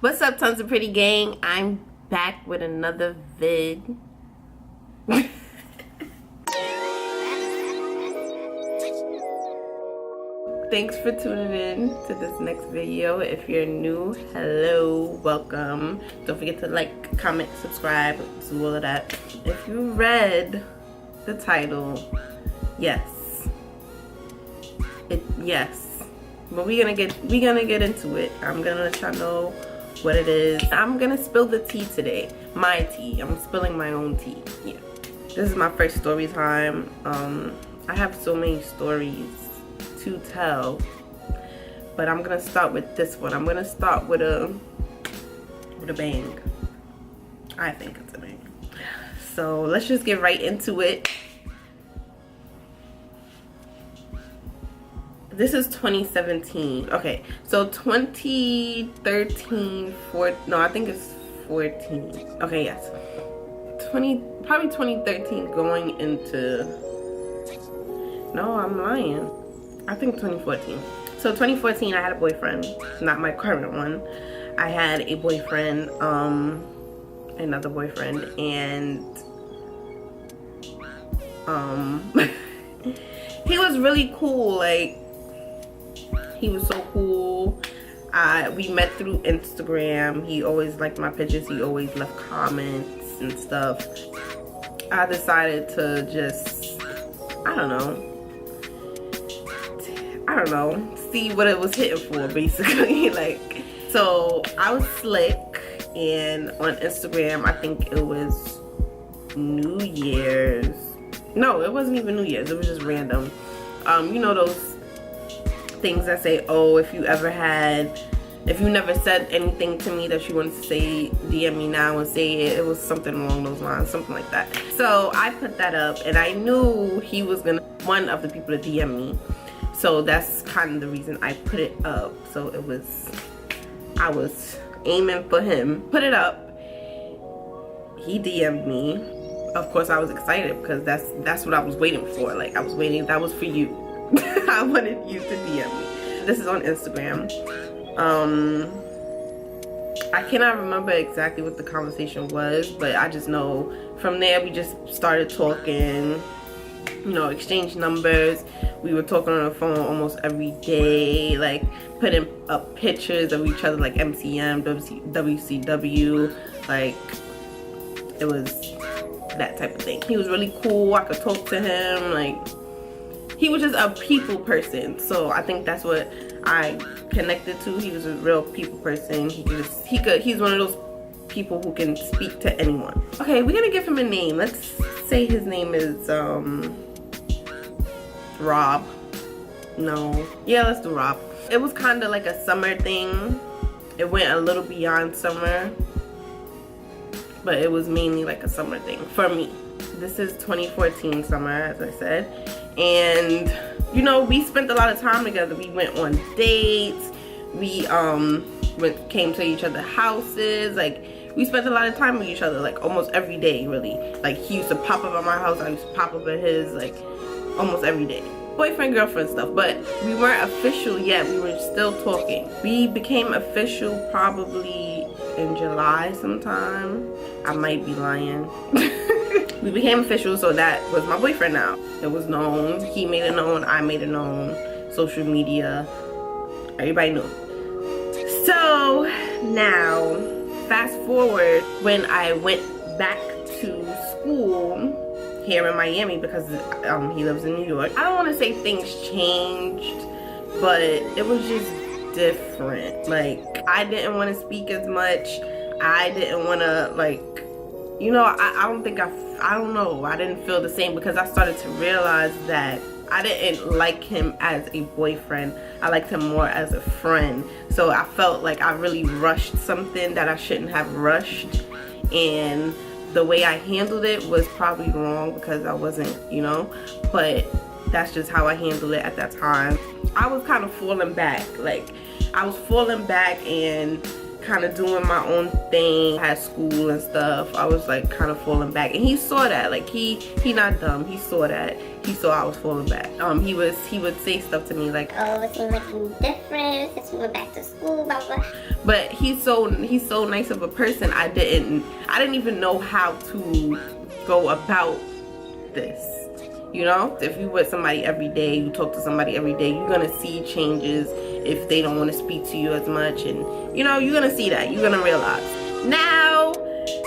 What's up, Tons of Pretty gang? I'm back with another vid. Thanks for tuning in to this next video. If you're new, hello, welcome. Don't forget to like, comment, subscribe, do all of that. If you read the title, yes. But we're gonna get into it. I'm gonna let y'all know what it is. I'm gonna spill the tea today. My tea. I'm spilling my own tea. Yeah. This is my first story time. I have so many stories to tell, but I'm gonna start with this one. I'm gonna start with a bang. I think it's a bang. So let's just get right into it. This is 2017. Okay, so 2013, no, I think it's 14. Okay, yes. Probably 2013 going into, no, I'm lying. I think 2014. So 2014, I had a boyfriend, not my current one. I had a boyfriend, another boyfriend, and he was really cool. Like, he was so cool. We met through Instagram. He always liked my pictures. He always left comments and stuff. I decided to just, I don't know, see what it was hitting for, basically. Like, so I was slick, and on Instagram, I think it was New Year's. No, it wasn't even New Year's. It was just random. You know those things that say, oh, if you never said anything to me that you wanted to say, DM me now and say it. It was something along those lines, something like that. So I put that up, and I knew he was one of the people to DM me. So that's kind of the reason I put it up. So I was aiming for him. Put it up. He DM'd me. Of course, I was excited because that's what I was waiting for. Like, that was for you. I wanted you to DM me. This is on Instagram. I cannot remember exactly what the conversation was, but I just know from there we just started talking, you know, exchanged numbers. We were talking on the phone almost every day, like putting up pictures of each other, like MCM, WCW, like it was that type of thing. He was really cool. I could talk to him. Like, he was just a people person. So I think that's what I connected to. He was a real people person. He's one of those people who can speak to anyone. Okay, we're gonna give him a name. Let's say his name is Rob. No, yeah, let's do Rob. It was kind of like a summer thing. It went a little beyond summer, but it was mainly like a summer thing for me. This is 2014 summer, as I said, and you know, we spent a lot of time together. We went on dates. We came to each other's houses. Like, we spent a lot of time with each other, like almost every day, really. Like, he used to pop up at my house. I used to pop up at his, like almost every day. Boyfriend, girlfriend stuff, but we weren't official yet. We were still talking. We became official probably in July sometime. I might be lying. We became official, so that was my boyfriend now. It was known. He made it known. I made it known. Social media. Everybody knew. So now, fast forward, when I went back to school here in Miami, because he lives in New York. I don't want to say things changed, but it was just different. Like, I didn't want to speak as much. I didn't want to, like, you know, I don't know. I didn't feel the same, because I started to realize that I didn't like him as a boyfriend. I liked him more as a friend. So I felt like I really rushed something that I shouldn't have rushed. And the way I handled it was probably wrong, because I wasn't, you know, but that's just how I handled it at that time. I was kind of falling back. Like, I was falling back and kind of doing my own thing, had school and stuff. I was like kind of falling back, and he saw that. Like he not dumb. He saw that. He saw I was falling back. He would say stuff to me like, oh, it seems like you're different since we went back to school, blah blah. But he's so nice of a person. I didn't even know how to go about this. You know, if you with somebody every day, you talk to somebody every day, you're gonna see changes if they don't want to speak to you as much, and you know, you're gonna see that, you're gonna realize. Now,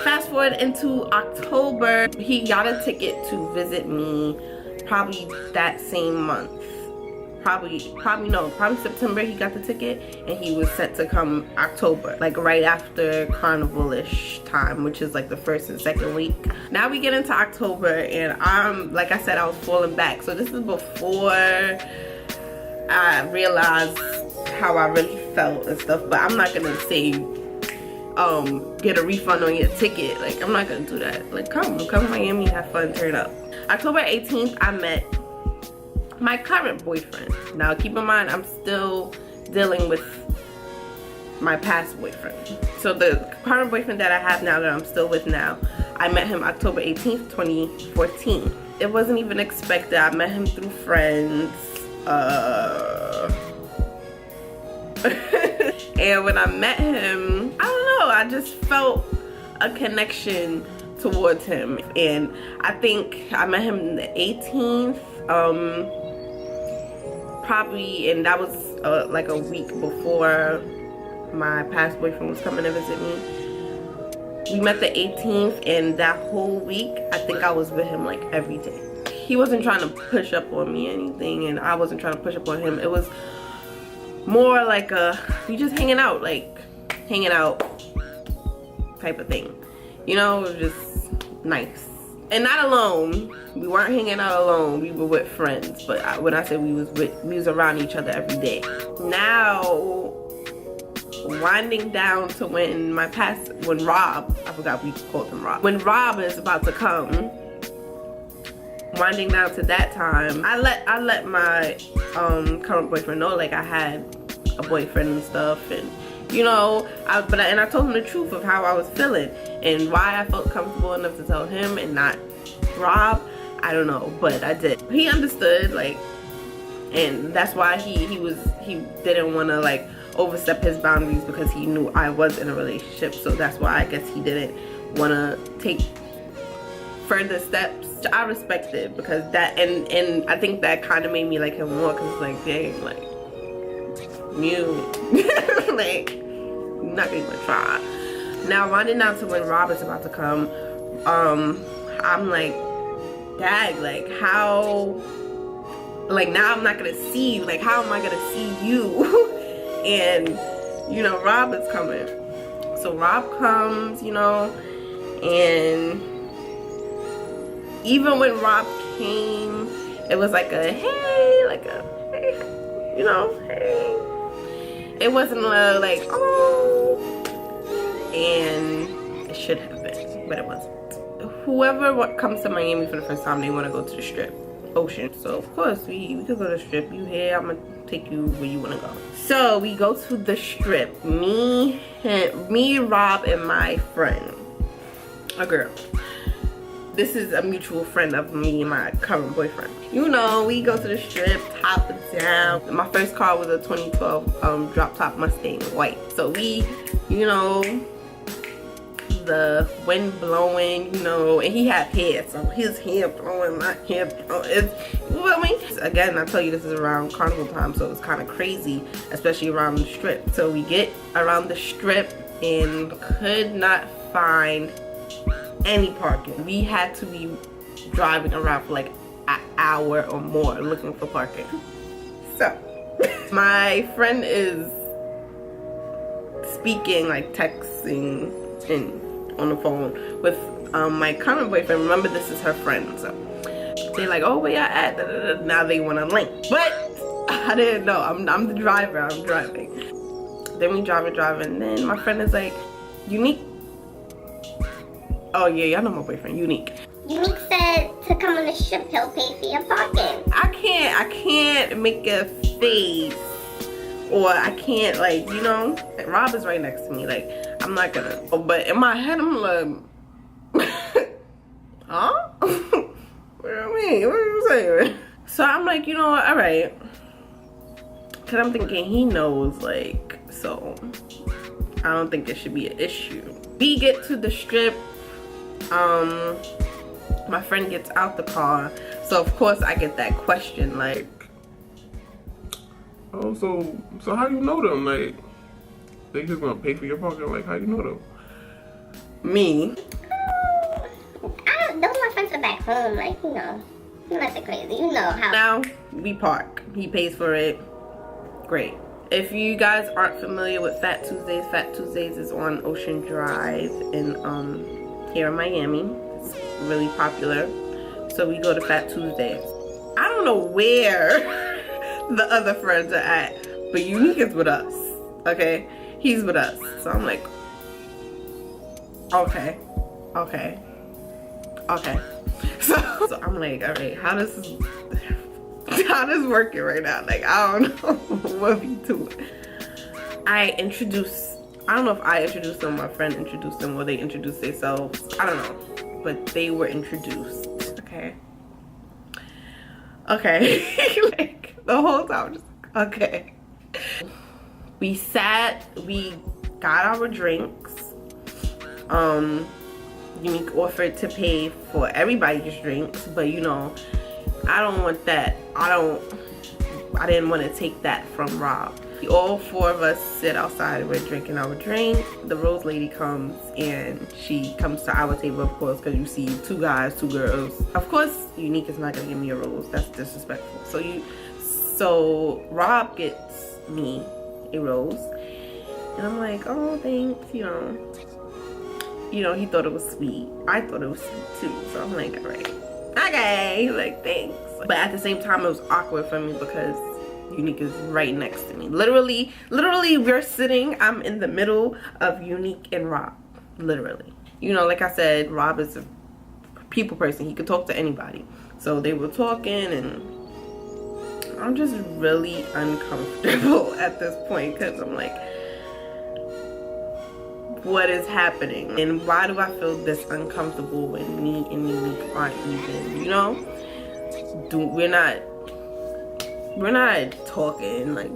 fast forward into October, he got a ticket to visit me probably that same month. Probably September he got the ticket, and he was set to come October, like right after carnival-ish time, which is like the first and second week. Now we get into October, and like I said, I was falling back. So this is before I realized how I really felt and stuff, but I'm not gonna say get a refund on your ticket. Like, I'm not gonna do that. Like, come to Miami, have fun, turn up. October 18th, I met my current boyfriend. Now keep in mind, I'm still dealing with my past boyfriend. So the current boyfriend that I have now, that I'm still with now, I met him October 18th, 2014. It wasn't even expected. I met him through friends. And when I met him, I don't know, I just felt a connection towards him. And I think I met him the 18th. Probably, and that was like a week before my past boyfriend was coming to visit me. We met the 18th, and that whole week, I think I was with him like every day. He wasn't trying to push up on me or anything, and I wasn't trying to push up on him. It was more like we just hanging out type of thing. You know, it was just nice. And not alone. We weren't hanging out alone. We were with friends. But when I said we was around each other every day. Now, winding down to when Rob, I forgot we called him Rob. When Rob is about to come, winding down to that time, I let my current boyfriend know, like, I had a boyfriend and stuff, and you know, I told him the truth of how I was feeling and why I felt comfortable enough to tell him and not Rob. I don't know, but I did. He understood, like, and that's why he didn't want to like overstep his boundaries, because he knew I was in a relationship. So that's why I guess he didn't want to take further steps. I respect it, because that, and I think that kind of made me like him more, because like, dang, like, you like, not even try. Now, winding down to when Rob is about to come, I'm like, dang, like, how, like, now I'm not gonna see you, like, how am I gonna see you? And you know, Rob is coming. So Rob comes, you know, and even when Rob came, it was like a hey, you know, hey. It wasn't like, oh, and it should have been, but it wasn't. Whoever comes to Miami for the first time, they want to go to the Strip, Ocean. So of course we could go to the Strip. You here? I'm gonna take you where you want to go. So we go to the Strip. Me, Rob, and my friend, a girl. This is a mutual friend of me and my current boyfriend. You know, we go to the Strip, top and down. My first car was a 2012 drop top Mustang, white. So we, you know, the wind blowing, you know, and he had hair, so his hair blowing, my hair blowing. You feel me? Again, I tell you, this is around carnival time, so it's kind of crazy, especially around the Strip. So we get around the Strip and could not find any parking. We had to be driving around for like an hour or more looking for parking. So my friend is speaking, like texting on the phone with my current boyfriend. Remember, this is her friend, so they're like, oh, where y'all at? Now they want to link, but I didn't know. I'm the driver. I'm driving. Then we driving, and then my friend is like, Unique. Oh yeah, y'all know my boyfriend, Unique. Unique said to come on the Strip, he'll pay for your parking. I can't make a face or I can't, like, you know, like, Rob is right next to me. Like, I'm not gonna. Oh, but in my head, I'm like, huh? What do you mean? What are you saying? So I'm like, you know what? All right. Cause I'm thinking he knows, like, so I don't think it should be an issue. We get to the strip. My friend gets out the car, so of course I get that question, like, oh, so how do you know them? Like, they just gonna pay for your parking? Like, how you know them? me. Those are my friends are back home, like, you know. Nothing crazy, you know how. Now we park. He pays for it. Great. If you guys aren't familiar with Fat Tuesdays is on Ocean Drive in here in Miami. It's really popular. So we go to Fat Tuesdays. I don't know where the other friends are at, but Unique is with us. Okay? He's with us. So I'm like, okay. So I'm like, all right, how does working right now? Like, I don't know what we doing. I don't know if I introduced them, my friend introduced them, or they introduced themselves. I don't know, but they were introduced. Okay. Like, the whole time, just okay. We got our drinks. Unique offered to pay for everybody's drinks, but you know, I don't want that. I didn't want to take that from Rob. All four of us sit outside and we're drinking our drink. The rose lady comes and she comes to our table, of course, because you see 2 guys, 2 girls. Of course, Unique is not gonna give me a rose. That's disrespectful. So Rob gets me a rose, and I'm like, oh, thanks, you know, he thought it was sweet. I thought it was sweet too. So I'm like, all right, okay, like, thanks. But at the same time, it was awkward for me because Unique is right next to me. Literally, we're sitting, I'm in the middle of Unique and Rob. Literally. You know, like I said, Rob is a people person. He could talk to anybody. So they were talking, and I'm just really uncomfortable at this point because I'm like, what is happening? And why do I feel this uncomfortable when me and Unique aren't even, you know? We're not talking, like,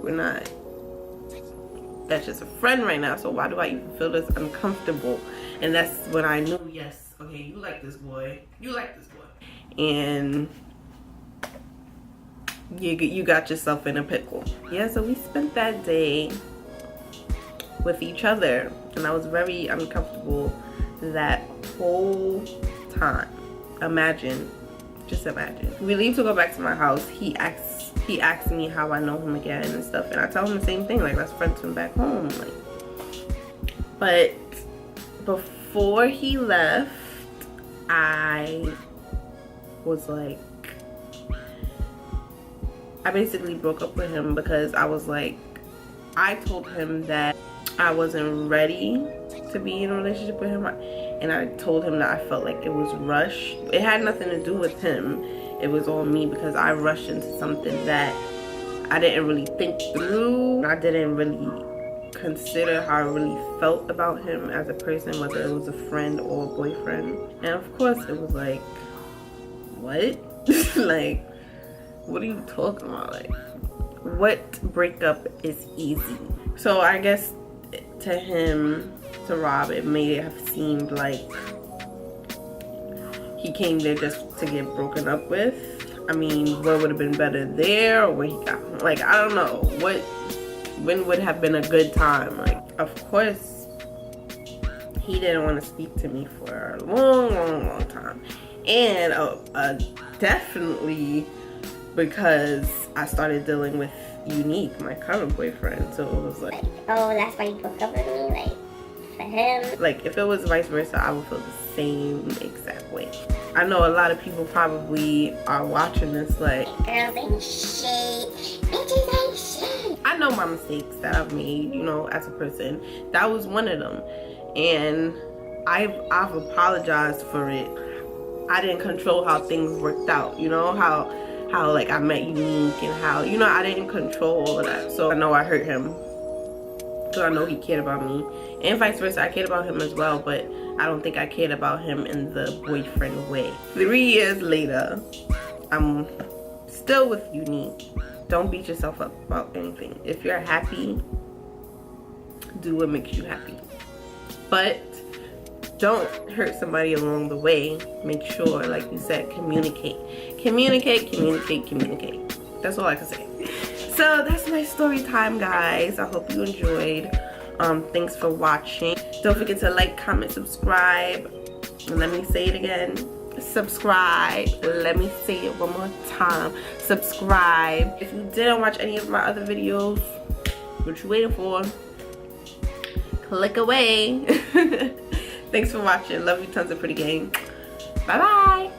that's just a friend right now, so why do I even feel this uncomfortable? And that's when I knew, yes, okay, you like this boy, and you got yourself in a pickle. Yeah, so we spent that day with each other, and I was very uncomfortable that whole time. Just imagine. We leave to go back to my house. He asks me how I know him again and stuff, and I tell him the same thing, like, let's friend him back home. Like, but before he left, I was like, I basically broke up with him because I was like, I told him that I wasn't ready to be in a relationship with him, and I told him that I felt like it was rushed. It had nothing to do with him. It was all me because I rushed into something that I didn't really think through. I didn't really consider how I really felt about him as a person, whether it was a friend or a boyfriend. And of course it was like, what? Like, what are you talking about? Like, what breakup is easy? So I guess to Rob, it may have seemed like he came there just to get broken up with. I mean, what would have been better there, or when he got home? Like, I don't know. When would have been a good time? Like, of course, he didn't want to speak to me for a long time. And definitely because I started dealing with Unique, my current boyfriend. So it was like, oh, that's why you broke up with me? Like, for him? Like, if it was vice versa, I would feel the same exact way. I know a lot of people probably are watching this like, girls ain't shit, bitches ain't shit. I know my mistakes that I've made, you know, as a person. That was one of them. And I've apologized for it. I didn't control how things worked out, you know, how how like I met Unique and how, you know, I didn't control all of that. So I know I hurt him. So I know he cared about me. And vice versa, I cared about him as well, but I don't think I cared about him in the boyfriend way. 3 years later, I'm still with Unique. Don't beat yourself up about anything. If you're happy, do what makes you happy. But don't hurt somebody along the way. Make sure, like you said, communicate. Communicate. That's all I can say. So that's my story time, guys. I hope you enjoyed. Thanks for watching. Don't forget to like, comment, subscribe. And let me say it again. Subscribe. Let me say it one more time. Subscribe. If you didn't watch any of my other videos, what you waiting for? Click away. Thanks for watching. Love you tons of pretty gang. Bye bye.